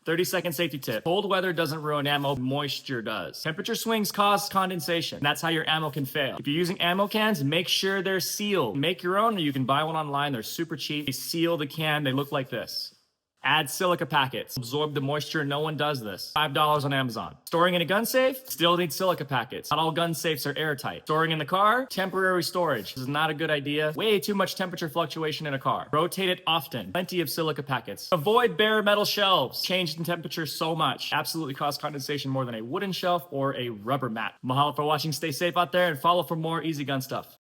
30-second safety tip. Cold weather doesn't ruin ammo, moisture does. Temperature swings cause condensation. That's how your ammo can fail. If you're using ammo cans, make sure they're sealed. Make your own or you can buy one online. They're super cheap. They seal the can. They look like this. Add silica packets. Absorb the moisture. No one does this. $5 on Amazon. Storing in a gun safe? Still need silica packets. Not all gun safes are airtight. Storing in the car? Temporary storage. This is not a good idea. Way too much temperature fluctuation in a car. Rotate it often. Plenty of silica packets. Avoid bare metal shelves. Changed in temperature so much. Absolutely cause condensation more than a wooden shelf or a rubber mat. Mahalo for watching. Stay safe out there and follow for more easy gun stuff.